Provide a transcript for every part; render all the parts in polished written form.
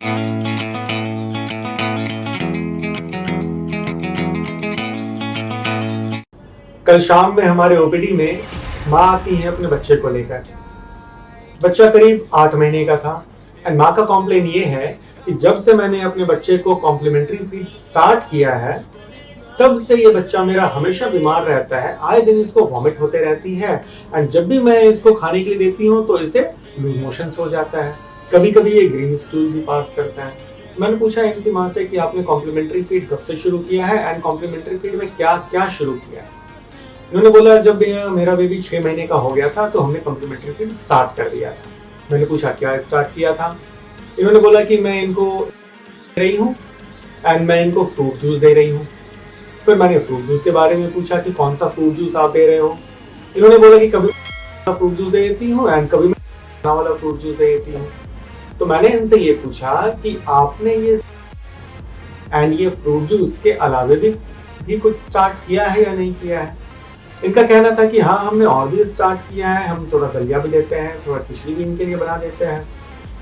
कल शाम में हमारे ओपीडी में माँ आती है अपने बच्चे को लेकर। बच्चा करीब 8 महीने का था एंड माँ का कॉम्प्लेन ये है कि जब से मैंने अपने बच्चे को कॉम्प्लीमेंट्री फीड स्टार्ट किया है तब से ये बच्चा मेरा हमेशा बीमार रहता है, आए दिन इसको वॉमिट होते रहती है एंड जब भी मैं इसको खाने के लिए देती हूँ तो इसे लूज मोशंस हो जाता है। कभी कभी ये ग्रीन स्टूल भी पास करता है। मैंने पूछा इनकी माँ से कि आपने कॉम्प्लीमेंट्री फीड कब से शुरू किया है एंड कॉम्प्लीमेंट्री फीड में क्या क्या शुरू किया है। इन्होंने बोला जब मेरा बेबी 6 महीने का हो गया था तो हमने कॉम्प्लीमेंट्री फीड स्टार्ट कर दिया था। मैंने पूछा क्या स्टार्ट किया था। इन्होंने बोला कि मैं इनको दे रही हूँ एंड मैं इनको फ्रूट जूस दे रही हूँ। फिर मैंने फ्रूट जूस के बारे में पूछा कि कौन सा फ्रूट जूस आप दे रहे हो। इन्होंने बोला कि कभी फ्रूट जूस दे देती हूँ एंड कभी मैं वाला फ्रूट जूस दे देती हूँ। तो मैंने इनसे ये पूछा कि आपने ये फ्रूट जूस के अलावा भी कुछ स्टार्ट किया है या नहीं किया है। इनका कहना था कि हाँ हमने और भी स्टार्ट किया है, हम थोड़ा दलिया भी देते हैं, थोड़ा खिचड़ी भी इनके लिए बना देते हैं।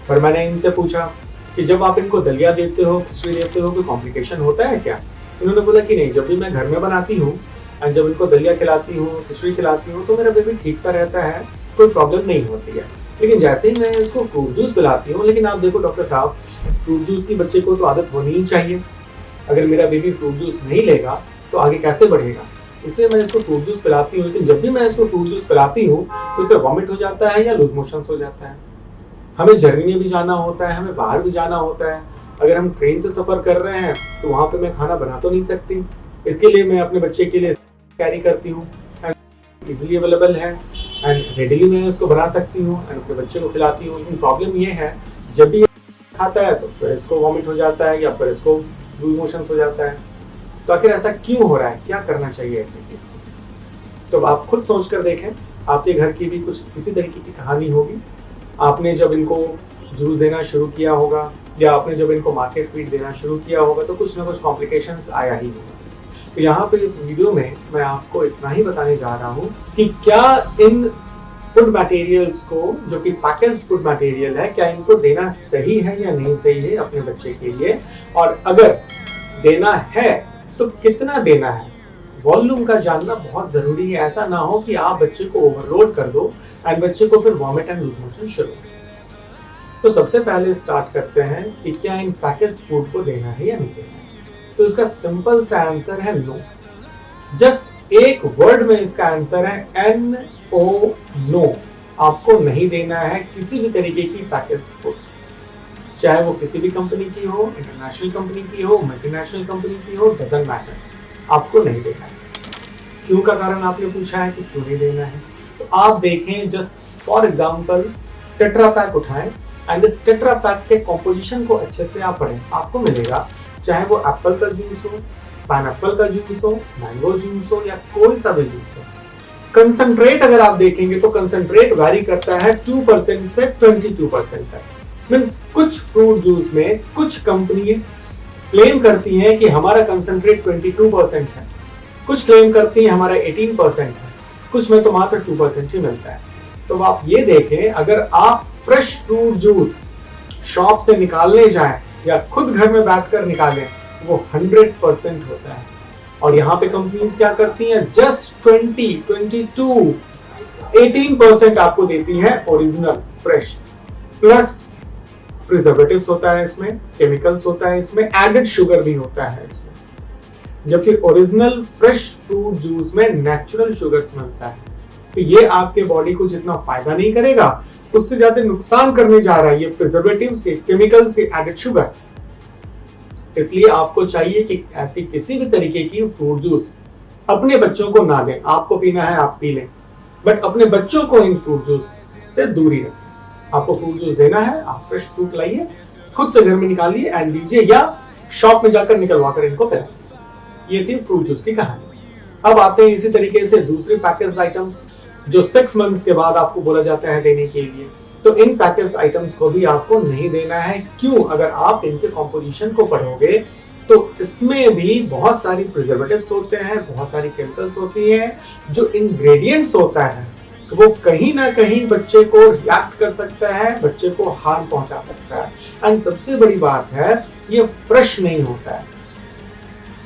पर मैंने इनसे पूछा कि जब आप इनको दलिया देते हो, खिचड़ी देते हो, कोई कॉम्प्लिकेशन होता है क्या। इन्होंने बोला कि नहीं, जब भी मैं घर में बनाती हूँ एंड जब इनको दलिया खिलाती हूँ, खिचड़ी खिलाती हूँ तो मेरा बेबी ठीक सा रहता है, कोई प्रॉब्लम नहीं होती है। लेकिन जैसे ही मैं इसको फ्रूट जूस पिलाती हूँ, लेकिन आप देखो डॉक्टर साहब, फ्रूट जूस की बच्चे को तो आदत होनी ही चाहिए। अगर मेरा बेबी फ्रूट जूस नहीं लेगा तो आगे कैसे बढ़ेगा। इसलिए मैं इसको फ्रूट जूस पिलाती हूँ, लेकिन जब भी मैं इसको फ्रूट जूस पिलाती हूँ तो इसे वॉमिट हो जाता है या लूज मोशंस हो जाता है। हमें जर्नी में भी जाना होता है, हमें बाहर भी जाना होता है। अगर हम ट्रेन से सफर कर रहे हैं तो वहां पे मैं खाना बना तो नहीं सकती। इसके लिए मैं अपने बच्चे के लिए कैरी करती हूँ, इजीली अवेलेबल है एंड रेडीली मैं उसको बना सकती हूँ एंड अपने बच्चे को खिलाती हूँ। लेकिन प्रॉब्लम ये है जब भी खाता है तो फिर इसको वॉमिट हो जाता है या फिर इसको लूज मोशंस हो जाता है। तो आखिर ऐसा क्यों हो रहा है, क्या करना चाहिए ऐसे केस में। तो आप खुद सोच कर देखें, आपके घर की भी कुछ इसी तरीके की कहानी होगी। आपने जब इनको जूस देना शुरू किया होगा या आपने जब इनको मार्केट फीड देना शुरू किया होगा तो कुछ ना कुछ कॉम्प्लिकेशंस आया ही होगा। तो यहाँ पे इस वीडियो में मैं आपको इतना ही बताने जा रहा हूँ कि क्या इन फूड मटेरियल्स को, जो कि पैकेज्ड फूड मटेरियल है, क्या इनको देना सही है या नहीं सही है अपने बच्चे के लिए, और अगर देना है तो कितना देना है। वॉल्यूम का जानना बहुत जरूरी है। ऐसा ना हो कि आप बच्चे को ओवरलोड कर दो एंड बच्चे को फिर वॉमिट एंड लूज मोशन शुरू। तो सबसे पहले स्टार्ट करते हैं कि क्या इन पैकेज्ड फूड को देना है या नहीं देना है। तो इसका सिंपल सा आंसर है नो। जस्ट एक वर्ड में इसका आंसर है NO, नो। आपको नहीं देना है किसी भी तरीके की पैकेज्ड फूड, चाहे वो किसी भी कंपनी की हो, इंटरनेशनल कंपनी की हो, मल्टीनेशनल कंपनी की हो, डजंट मैटर, आपको नहीं देना है। क्यों का कारण आपने पूछा है कि क्यों नहीं देना है। तो आप देखें, just for example tetra pack उठाएं एंड इस टेट्रा पैक के कॉम्पोजिशन को अच्छे से आप पढ़ें। आपको मिलेगा चाहे वो एप्पल का जूस हो, पाइनएप्पल का जूस हो, मैंगो जूस हो या कोई सा भी जूस हो, कंसंट्रेट अगर आप देखेंगे तो कंसंट्रेट वैरी करता है 2% से 22% तक। मींस कुछ फ्रूट जूस में कुछ कंपनीज क्लेम करती हैं कि हमारा कंसंट्रेट 22% है, कुछ क्लेम करती हैं हमारा 18% है, कुछ में तो मात्र 2% ही मिलता है। तो आप ये देखें, अगर आप फ्रेश फ्रूट जूस शॉप से निकालने जाएं या खुद घर में बैठकर निकालें, वो 100% होता है। और यहाँ पे कंपनीज क्या करती हैं, जस्ट 20, 22, 18% आपको देती हैं ओरिजिनल फ्रेश, प्लस प्रिजर्वेटिव्स होता है इसमें, केमिकल्स होता है इसमें, एडेड शुगर भी होता है इसमें। जबकि ओरिजिनल फ्रेश फ्रूट जूस में नेचुरल शुगर्स मिलता है। तो ये आपके बॉडी को जितना फायदा नहीं करेगा उससे ज्यादा नुकसान करने जा रहा है ये प्रिजर्वेटिव से, केमिकल से, एडेड शुगर। इसलिए आपको चाहिए कि ऐसी किसी भी तरीके की फ्रूट जूस अपने बच्चों को ना दें। आपको पीना है आप पी लें, बट अपने बच्चों को इन फ्रूट जूस से दूरी रखें। आपको फ्रूट जूस देना है, आप फ्रेश फ्रूट लाइए, खुद से घर में निकालिए एंड दीजिए, या शॉप में जाकर निकलवा कर इनको पिलाइए। ये थी फ्रूट जूस की कहानी। अब आते हैं इसी तरीके से दूसरे पैकेज्ड आइटम्स जो 6 मंथ्स के बाद आपको बोला जाता है देने के लिए। तो इन पैकेज्ड आइटम्स को भी आपको नहीं देना है। क्यों? अगर आप इनके कॉम्पोजिशन को पढ़ोगे तो इसमें भी बहुत सारी प्रिजर्वेटिव्स होते हैं, बहुत सारी केमिकल्स होती हैं। जो इंग्रेडिएंट्स होता है वो कहीं ना कहीं बच्चे को रिएक्ट कर सकता है, बच्चे को हार्म पहुंचा सकता है। एंड सबसे बड़ी बात है, ये फ्रेश नहीं होता है।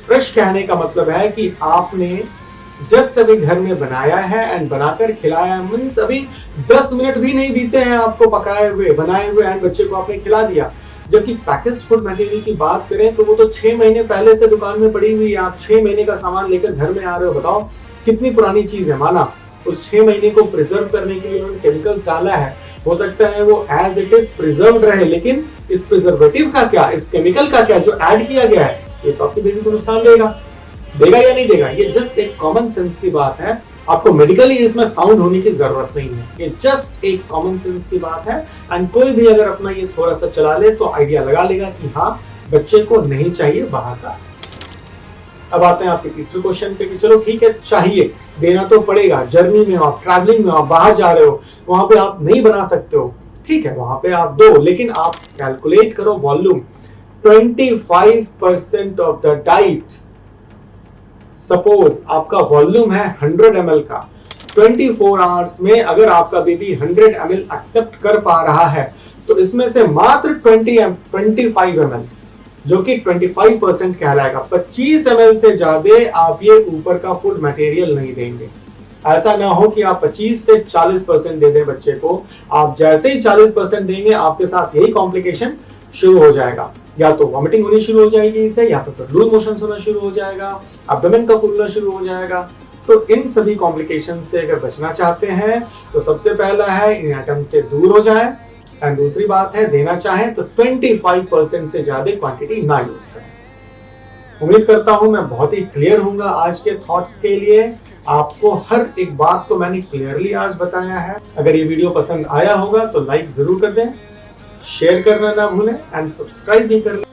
फ्रेश कहने का मतलब है कि आपने जस्ट अभी घर में बनाया है एंड बनाकर खिलाया, मींस अभी 10 मिनट भी नहीं बीते हैं आपको पकाए हुए बनाए हुए एंड बच्चे को आपने खिला दिया। जबकि पैकेज फूड मटेरियल की बात करें तो वो तो 6 महीने पहले से दुकान में पड़ी हुई है, आप 6 महीने का सामान लेकर घर में आ रहे हो। बताओ कितनी पुरानी चीज है। माना उस 6 महीने को प्रिजर्व करने के लिए उन्होंने केमिकल्स डाला है, हो सकता है वो एज इट इज प्रिजर्व्ड रहे, लेकिन इस प्रिजर्वेटिव का क्या, इस केमिकल का क्या जो ऐड किया गया है, ये तो आपकी बेबी को नुकसान देगा या नहीं देगा। ये जस्ट एक कॉमन सेंस की बात है, आपको मेडिकली इसमें साउंड होने की जरूरत नहीं है, ये जस्ट एक कॉमन सेंस की बात है। एंड कोई भी अगर अपना ये थोड़ा सा चला ले तो आइडिया लगा लेगा कि हाँ बच्चे को नहीं चाहिए बाहर का। अब आते हैं आपके तीसरे क्वेश्चन पे कि चलो ठीक है, चाहिए देना तो पड़ेगा, जर्नी में हो आप, ट्रैवलिंग में हो आप, बाहर जा रहे हो, वहां पे आप नहीं बना सकते हो, ठीक है वहां पे आप दो, लेकिन आप कैलकुलेट करो volume. 25% of the diet, suppose आपका वॉल्यूम है 100 ml का, 24 आवर्स में अगर आपका बेबी 100 ml एक्सेप्ट कर पा रहा है तो इसमें से मात्र 25 ml जो कि 25% कहलाएगा। 25 ml से ज्यादा आप ये ऊपर का फूड मटेरियल नहीं देंगे। ऐसा ना हो कि आप 25 से 40% दे दें बच्चे को, आप जैसे ही 40% देंगे आपके साथ यही कॉम्प्लिकेशन शुरू हो जाएगा, या तो वॉमिटिंग होनी शुरू हो जाएगी इससे, या तो फिर लूज मोशन होना शुरू हो जाएगा, एब्डोमेन का फूलना शुरू हो जाएगा। तो इन सभी कॉम्प्लिकेशन से अगर बचना चाहते हैं तो सबसे पहला है इन आइटम से दूर हो जाए, एंड दूसरी बात है देना चाहें तो 25% से ज्यादा क्वांटिटी ना यूज करें। उम्मीद करता हूं मैं बहुत ही क्लियर हूंगा आज के थॉट्स के लिए। आपको हर एक बात को मैंने क्लियरली आज बताया है। अगर ये वीडियो पसंद आया होगा तो लाइक जरूर कर दें, शेयर करना ना भूलें एंड सब्सक्राइब भी कर लें।